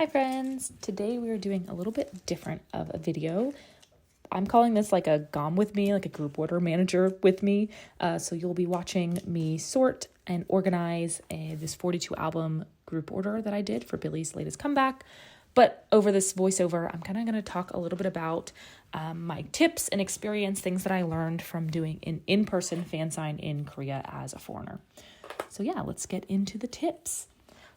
Hi friends! Today we are doing a little bit different of a video. I'm calling this like a GOM with me, like a group order manager with me. So you'll be watching me sort and organize this 42 album group order that I did for Billie's latest comeback. But over this voiceover, I'm kind of going to talk a little bit about my tips and experience, things that I learned from doing an in-person fan sign in Korea as a foreigner. So yeah, let's get into the tips.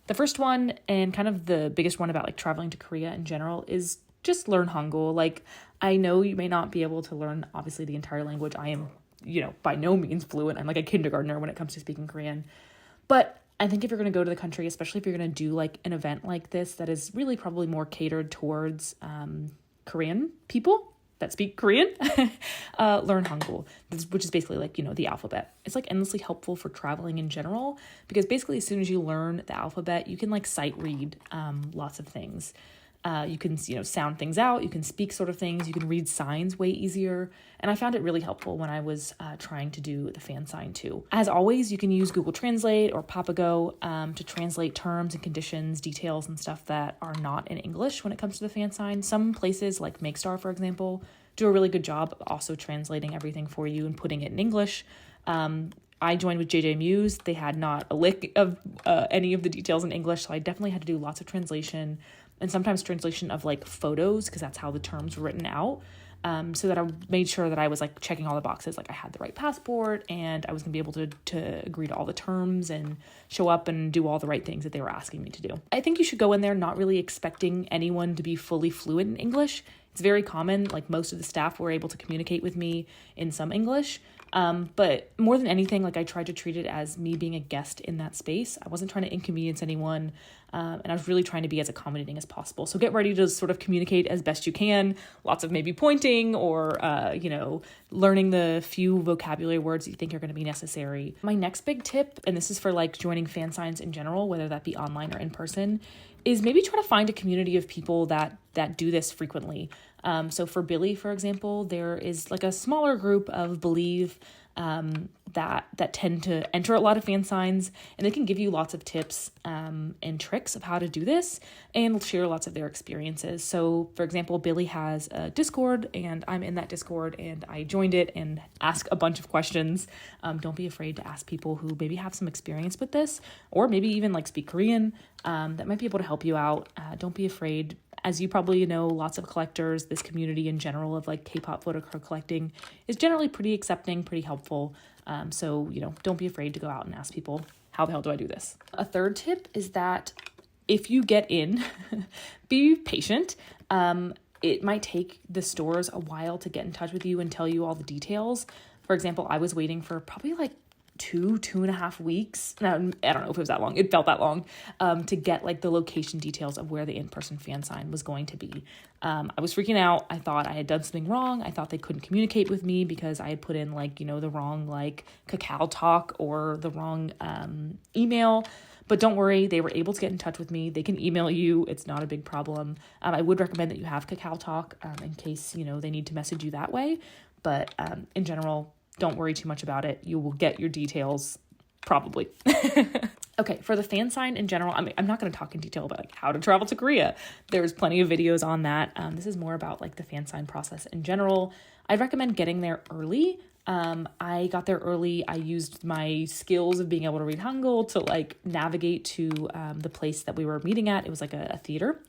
The first one, and kind of the biggest one about like traveling to Korea in general, is just learn Hangul. Like, I know you may not be able to learn, obviously, the entire language. I am, by no means fluent. I'm like a kindergartner when it comes to speaking Korean. But I think if you're going to go to the country, especially if you're going to do like an event like this that is really probably more catered towards Korean people that speak Korean, learn Hangul, which is basically like, the alphabet. It's like endlessly helpful for traveling in general, because basically as soon as you learn the alphabet, you can like sight read lots of things. You can, sound things out, you can speak sort of things, you can read signs way easier. And I found it really helpful when I was trying to do the fan sign too. As always, you can use Google Translate or Papago to translate terms and conditions, details and stuff that are not in English when it comes to the fan sign. Some places like Makestar, for example, do a really good job of also translating everything for you and putting it in English. I joined with JJ Muse. They had not a lick of any of the details in English, so I definitely had to do lots of translation and sometimes translation of like photos, because that's how the terms were written out. So that I made sure that I was like checking all the boxes, like I had the right passport and I was gonna be able to agree to all the terms and show up and do all the right things that they were asking me to do. I think you should go in there not really expecting anyone to be fully fluent in English. It's very common, like most of the staff were able to communicate with me in some English. But more than anything, like I tried to treat it as me being a guest in that space. I wasn't trying to inconvenience anyone. And I was really trying to be as accommodating as possible. So get ready to sort of communicate as best you can. Lots of maybe pointing or, learning the few vocabulary words that you think are going to be necessary. My next big tip, and this is for like joining fan signs in general, whether that be online or in person, is maybe try to find a community of people that do this frequently. So for Billlie, for example, there is like a smaller group of Believe that tend to enter a lot of fan signs, and they can give you lots of tips and tricks of how to do this and share lots of their experiences. So for example, Billlie has a Discord, and I'm in that Discord, and I joined it and ask a bunch of questions. Don't be afraid to ask people who maybe have some experience with this, or maybe even like speak Korean, that might be able to help you out. Don't be afraid. As you probably know, lots of collectors, this community in general of like K-pop photo card collecting is generally pretty accepting, pretty helpful. So, don't be afraid to go out and ask people, how the hell do I do this? A third tip is that if you get in, be patient. It might take the stores a while to get in touch with you and tell you all the details. For example, I was waiting for probably like 2.5 weeks. No, I don't know if it was that long. It felt that long to get like the location details of where the in-person fan sign was going to be. I was freaking out. I thought I had done something wrong. I thought they couldn't communicate with me because I had put in like, the wrong like Kakao Talk or the wrong email. But don't worry, they were able to get in touch with me. They can email you. It's not a big problem. I would recommend that you have Kakao Talk in case, they need to message you that way. But in general, don't worry too much about it. You will get your details, probably. Okay, for the fan sign in general, I'm not going to talk in detail about like how to travel to Korea. There's plenty of videos on that. This is more about like the fan sign process in general. I'd recommend getting there early. I got there early. I used my skills of being able to read Hangul to like navigate to the place that we were meeting at. It was like a theater.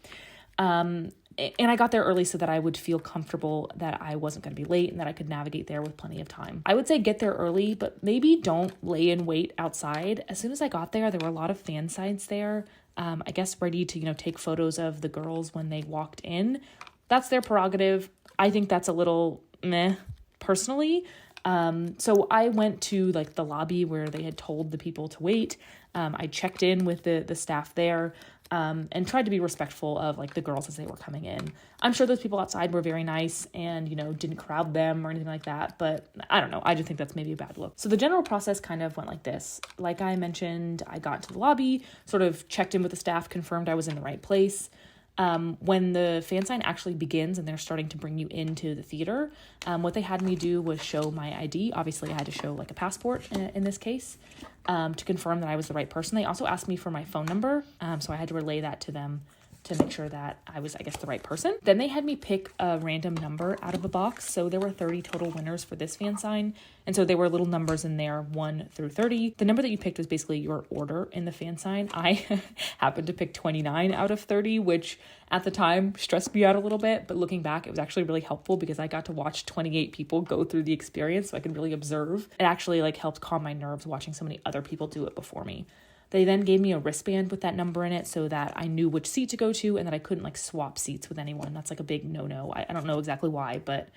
And I got there early so that I would feel comfortable that I wasn't going to be late and that I could navigate there with plenty of time. I would say get there early, but maybe don't lay in wait outside. As soon as I got there, there were a lot of fan signs there, I guess ready to, take photos of the girls when they walked in. That's their prerogative. I think that's a little meh, personally. So I went to like the lobby where they had told the people to wait. I checked in with the staff there. And tried to be respectful of like the girls as they were coming in. I'm sure those people outside were very nice and, didn't crowd them or anything like that, but I don't know. I just think that's maybe a bad look. So the general process kind of went like this. Like I mentioned, I got to the lobby, sort of checked in with the staff, confirmed I was in the right place. When the fan sign actually begins and they're starting to bring you into the theater, what they had me do was show my ID. Obviously, I had to show like a passport in this case to confirm that I was the right person. They also asked me for my phone number, so I had to relay that to them to make sure that I was, I guess, the right person. Then they had me pick a random number out of a box. So there were 30 total winners for this fan sign. And so there were little numbers in there, 1 through 30. The number that you picked was basically your order in the fan sign. I happened to pick 29 out of 30, which at the time stressed me out a little bit. But looking back, it was actually really helpful because I got to watch 28 people go through the experience so I could really observe. It actually like helped calm my nerves watching so many other people do it before me. They then gave me a wristband with that number in it so that I knew which seat to go to and that I couldn't like swap seats with anyone. That's like a big no-no. I don't know exactly why, but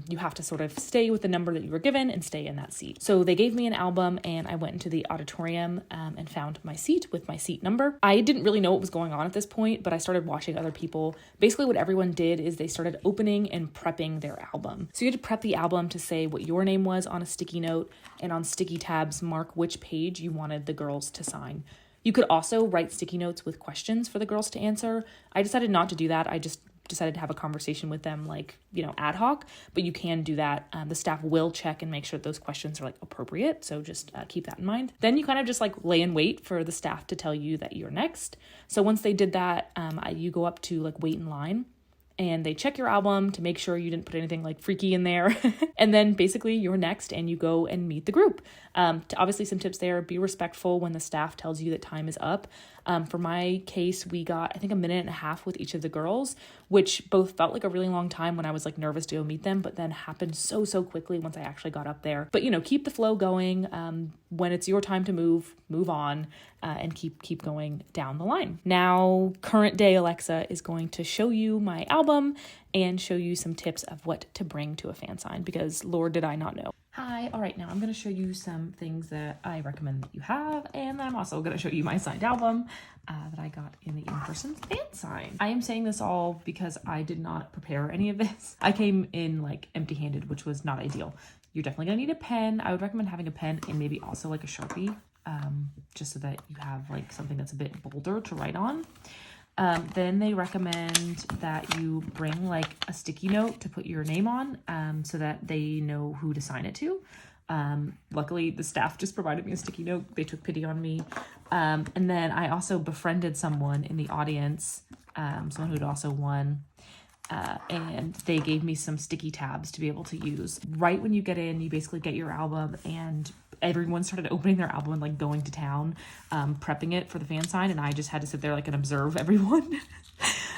you have to sort of stay with the number that you were given and stay in that seat. So they gave me an album and I went into the auditorium and found my seat with my seat number. I didn't really know what was going on at this point, but I started watching other people. Basically what everyone did is they started opening and prepping their album. So you had to prep the album to say what your name was on a sticky note, and on sticky tabs mark which page you wanted the girls to sign. You could also write sticky notes with questions for the girls to answer. I decided not to do that. I just decided to have a conversation with them like, ad hoc, but you can do that. The staff will check and make sure that those questions are like appropriate. So just keep that in mind. Then you kind of just like lay in wait for the staff to tell you that you're next. So once they did that, you go up to like wait in line. And they check your album to make sure you didn't put anything like freaky in there. And then basically you're next and you go and meet the group. Obviously some tips there, be respectful when the staff tells you that time is up. For my case, we got, I think, 1.5 minutes with each of the girls, which both felt like a really long time when I was like nervous to go meet them, but then happened so quickly once I actually got up there. But, keep the flow going. When it's your time to move on, and keep going down the line. Now, current day Alexa is going to show you my album and show you some tips of what to bring to a fan sign because Lord, did I not know. Hi, all right, now I'm going to show you some things that I recommend that you have, and then I'm also going to show you my signed album that I got in the in-person fan sign. I am saying this all because I did not prepare any of this. I came in like empty-handed, which was not ideal. You're definitely going to need a pen. I would recommend having a pen and maybe also like a Sharpie, just so that you have like something that's a bit bolder to write on. Then they recommend that you bring like a sticky note to put your name on, so that they know who to sign it to. Luckily the staff just provided me a sticky note. They took pity on me. And then I also befriended someone in the audience, someone who'd also won. And they gave me some sticky tabs to be able to use. Right when you get in, you basically get your album and everyone started opening their album and like going to town, prepping it for the fan sign. And I just had to sit there like and observe everyone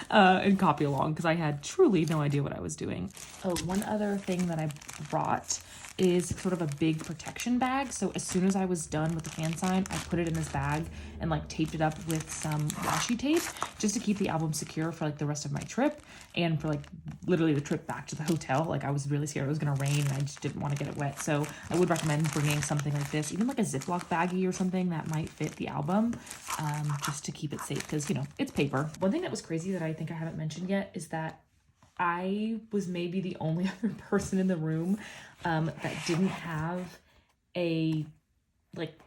and copy along because I had truly no idea what I was doing. Oh, one other thing that I brought is sort of a big protection bag. So as soon as I was done with the fan sign, I put it in this bag and like taped it up with some washi tape just to keep the album secure for like the rest of my trip and for like literally the trip back to the hotel. Like I was really scared it was gonna rain and I just didn't want to get it wet. So I would recommend bringing something like this, even like a Ziploc baggie or something that might fit the album, just to keep it safe because it's paper. One thing that was crazy that I think I haven't mentioned yet is that I was maybe the only other person in the room that didn't have a like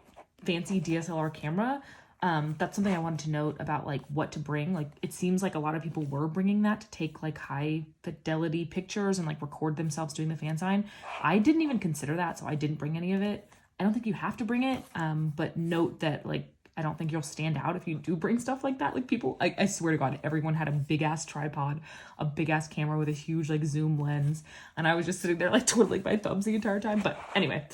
fancy DSLR camera. That's something I wanted to note about like what to bring. Like it seems like a lot of people were bringing that to take like high fidelity pictures and like record themselves doing the fan sign. I didn't even consider that, so I didn't bring any of it. I don't think you have to bring it, but note that like I don't think you'll stand out if you do bring stuff like that. Like people, I swear to God, everyone had a big ass tripod, a big ass camera with a huge like zoom lens. And I was just sitting there like twiddling my thumbs the entire time. But anyway,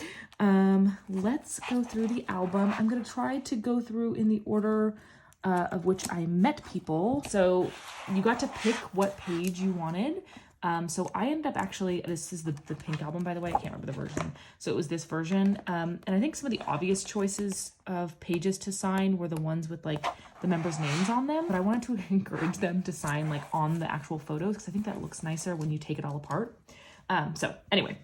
let's go through the album. I'm going to try to go through in the order of which I met people. So you got to pick what page you wanted. So I ended up actually, this is the pink album, by the way, I can't remember the version. So it was this version. And I think some of the obvious choices of pages to sign were the ones with like the members' names on them, but I wanted to encourage them to sign like on the actual photos because I think that looks nicer when you take it all apart. So anyway,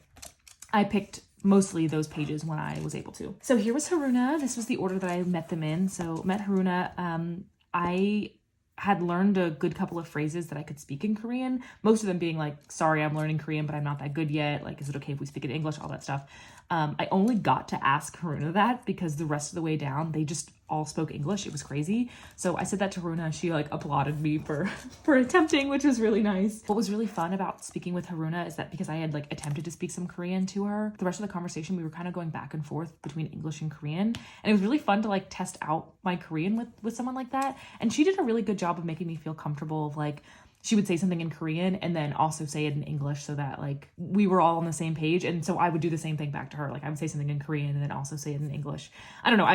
I picked mostly those pages when I was able to. So here was Haruna. This was the order that I met them in. So met Haruna. I had learned a good couple of phrases that I could speak in Korean, most of them being like, sorry, I'm learning Korean, but I'm not that good yet. Like, is it okay if we speak in English? All that stuff. I only got to ask Haruna that because the rest of the way down, they just all spoke English. It was crazy. So I said that to Haruna. She like applauded me for for attempting, which was really nice. What was really fun about speaking with Haruna is that because I had like attempted to speak some Korean to her, the rest of the conversation we were kind of going back and forth between English and Korean, and it was really fun to like test out my Korean with someone like that. And she did a really good job of making me feel comfortable of like, she would say something in Korean and then also say it in English so that like we were all on the same page. And so I would do the same thing back to her. Like I would say something in Korean and then also say it in English. I don't know.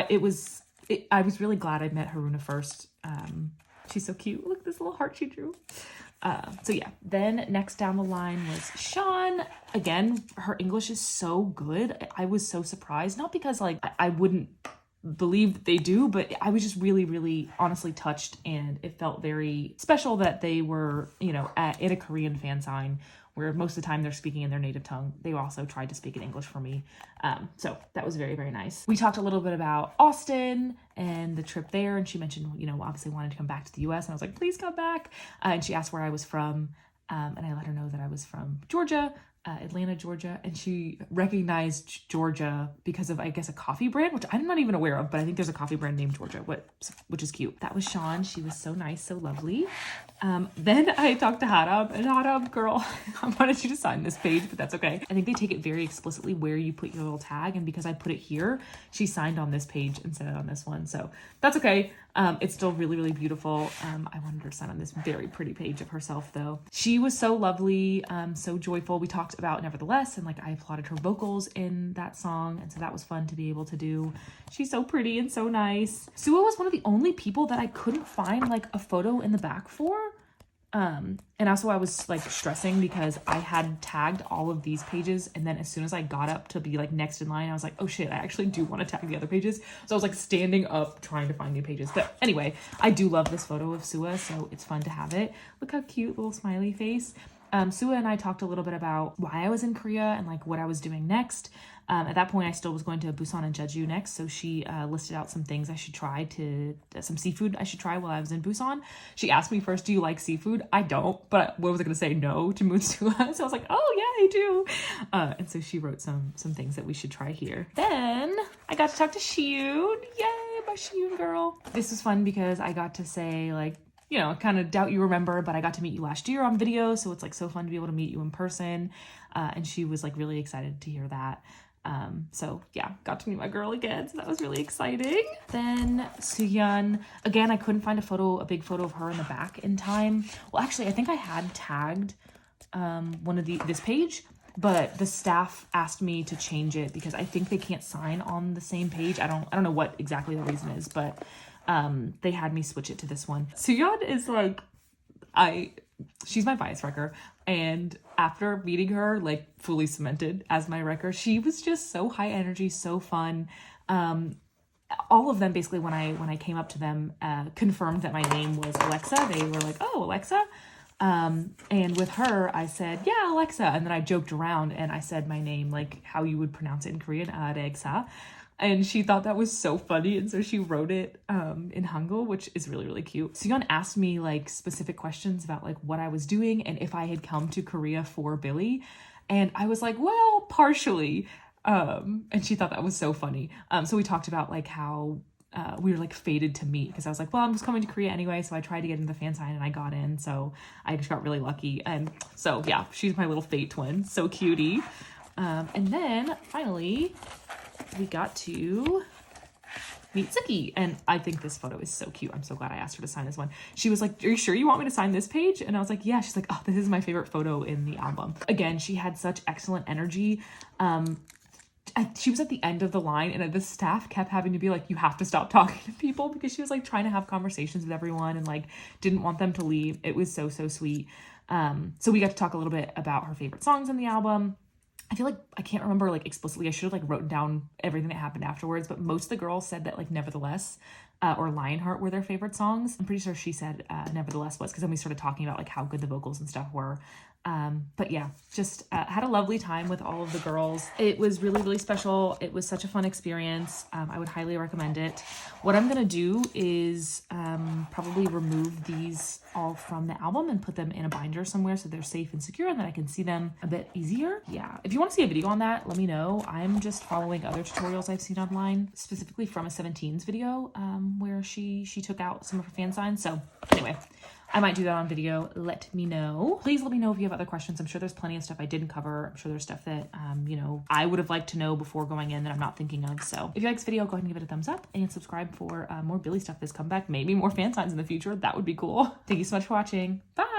I was really glad I met Haruna first. She's so cute. Look at this little heart she drew. So yeah, then next down the line was Sean. Again, her English is so good. I was so surprised, not because like I wouldn't believe that they do, but I was just really, really honestly touched, and it felt very special that they were, you know, at a Korean fan sign where most of the time they're speaking in their native tongue. They also tried to speak in English for me. So that was very, very nice. We talked a little bit about Austin and the trip there, and she mentioned, you know, obviously wanted to come back to the US, and I was like, please come back. And she asked where I was from, and I let her know that I was from Georgia, Atlanta, Georgia, and she recognized Georgia because of, I guess, a coffee brand, which I'm not even aware of, but I think there's a coffee brand named Georgia, which is cute. That was Sean. She was so nice, so lovely. Then I talked to Harab, and Harab, girl, I wanted you to sign this page, but that's okay. I think they take it very explicitly where you put your little tag, and because I put it here, she signed on this page instead of on this one, so that's okay. It's still really, really beautiful. I wanted her to sign on this very pretty page of herself though. She was so lovely, so joyful. We talked about Nevertheless, and like I applauded her vocals in that song, and so that was fun to be able to do. She's so pretty and so nice. Sua was one of the only people that I couldn't find like a photo in the back for. And also I was like stressing because I had tagged all of these pages, and then as soon as I got up to be like next in line, I was like, oh shit, I actually do want to tag the other pages. So I was like standing up trying to find new pages. But anyway, I do love this photo of Sua, so it's fun to have it. Look how cute, little smiley face. Sua and I talked a little bit about why I was in Korea and like what I was doing next. At that point, I still was going to Busan and Jeju next, so she listed out some things I should try some seafood I should try while I was in Busan. She asked me first, do you like seafood? I don't, but what was I going to say no to Mutsua? So I was like, oh yeah, I do. And so she wrote some things that we should try here. Then I got to talk to Shiyun. Yay, my Shiyun girl. This was fun because I got to say like, you know, kind of doubt you remember, but I got to meet you last year on video, so it's like so fun to be able to meet you in person. And she was like really excited to hear that. So yeah, got to meet my girl again, so that was really exciting. Then Suhyun, again, I couldn't find a big photo of her in the back in time. Well, actually, I think I had tagged one of this page, but the staff asked me to change it because I think they can't sign on the same page. I don't know what exactly the reason is, but they had me switch it to this one. Suhyun is like, she's my bias wrecker, and after meeting her, like fully cemented as my wrecker, she was just so high energy, so fun. All of them basically, when I came up to them, confirmed that my name was Alexa. They were like, oh, Alexa. And with her, I said, yeah, Alexa. And then I joked around and I said my name, like how you would pronounce it in Korean, Alexa. And she thought that was so funny, and so she wrote it in Hangul, which is really, really cute. Suyeon asked me like specific questions about like what I was doing and if I had come to Korea for billlie, and I was like, well, partially. And she thought that was so funny. So we talked about like how we were like fated to meet, because I was like, well, I'm just coming to Korea anyway, so I tried to get into the fan sign and I got in, so I just got really lucky. And so yeah, she's my little fate twin, so cutie. And then finally we got to meet Suki, and I think this photo is so cute. I'm so glad I asked her to sign this one. She was like, are you sure you want me to sign this page? And I was like, yeah. She's like, oh, this is my favorite photo in the album. Again, she had such excellent energy. She was at the end of the line, and the staff kept having to be like, you have to stop talking to people, because she was like trying to have conversations with everyone and like didn't want them to leave. It was so, so sweet. So we got to talk a little bit about her favorite songs in the album. I feel like I can't remember like explicitly. I should have like written down everything that happened afterwards, but most of the girls said that like Nevertheless or Lionheart were their favorite songs. I'm pretty sure she said Nevertheless was, because then we started talking about like how good the vocals and stuff were. But yeah, just had a lovely time with all of the girls. It was really, really special. It was such a fun experience. I would highly recommend it. What I'm gonna do is probably remove these all from the album and put them in a binder somewhere so they're safe and secure and that I can see them a bit easier. Yeah, if you want to see a video on that, let me know. I'm just following other tutorials I've seen online, specifically from a 17's video where she took out some of her fan signs. So anyway, I might do that on video. Let me know. Please let me know if you have other questions. I'm sure there's plenty of stuff I didn't cover. I'm sure there's stuff that, you know, I would have liked to know before going in that I'm not thinking of. So if you like this video, go ahead and give it a thumbs up and subscribe for more Billie stuff that's come back. Maybe more fan signs in the future. That would be cool. Thank you so much for watching. Bye.